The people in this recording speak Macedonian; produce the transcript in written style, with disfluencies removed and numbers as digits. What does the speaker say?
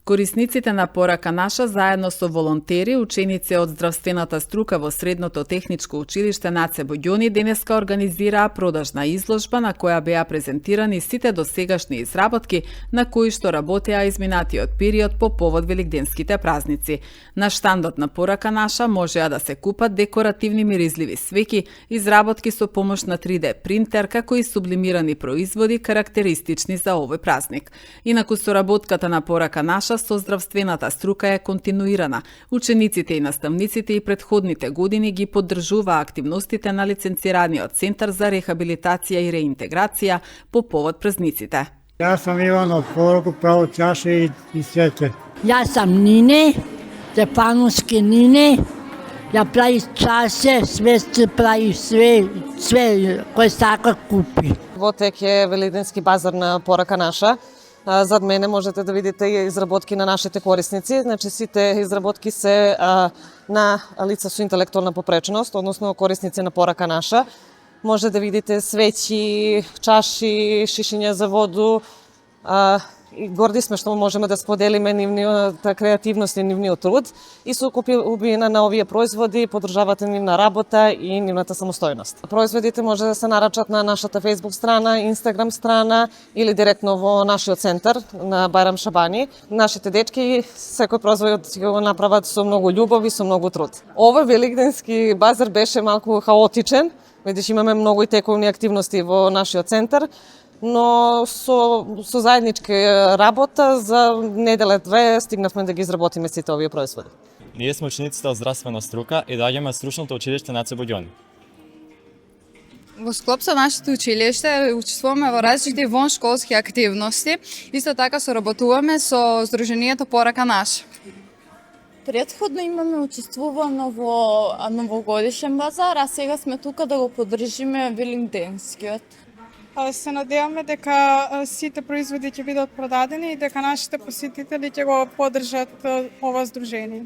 Корисниците на порака наша заедно со волонтери, ученици од здравствената струка во Средното техничко училиште Наце Боѓони денеска организираа продажна изложба на која беа презентирани сите досегашни изработки на кои што работеа изминатиот период по повод великденските празници. На штандот на порака наша можеа да се купат декоративни миризливи свеќи, изработки со помош на 3D принтер, како и сублимирани производи карактеристични за овој празник. Инаку соработката на порака наша со здравствената струка е континуирана. Учениците и наставниците и предходните години ги поддржуваа активностите на лиценцираниот Центар за рехабилитација и реинтеграција по повод празниците. Јас сум Иван од Пораку, право чаше и свеќе. Јас сум Нине, Стефановски Нине. Ја прави чаше, све кој сака купи. Во тек е великденски базар на порака наша. Зад мене можете да видите изработки на нашите корисници. Значи сите изработки се на лица со интелектуална попреченост, односно корисници на порака наша. Може да видите свеќи, чаши, шишиња за воду. И горди сме што можеме да споделиме нивниот креативност и нивниот труд и со купувина на овие производи поддржавате нивна работа и нивната самостојност. Производите може да се нарачат на нашата Facebook страна, Instagram страна или директно во нашиот центар на Байрам Шабани. Нашите дечки секој производ ќе го направат со многу љубов и со многу труд. Овој великденски базар беше малку хаотичен, видиш имаме многу и тековни активности во нашиот центар, но со заедничка работа за неделя-две стигнавме да ги изработиме сите овие производи. Ние сме учениците од здравствена струка и доаѓаме од стручното училиште Наце Боѓони. Во склоп со нашето училиште учествуваме во различити воншколски активности. Исто така соработуваме со Сдруженијето Порака наша. Претходно имаме учествувано во новогодишен базар, а сега сме тука да го поддржиме великденскиот. Се надеваме дека сите производи ќе бидат продадени и дека нашите посетители ќе го поддржат ова здружение.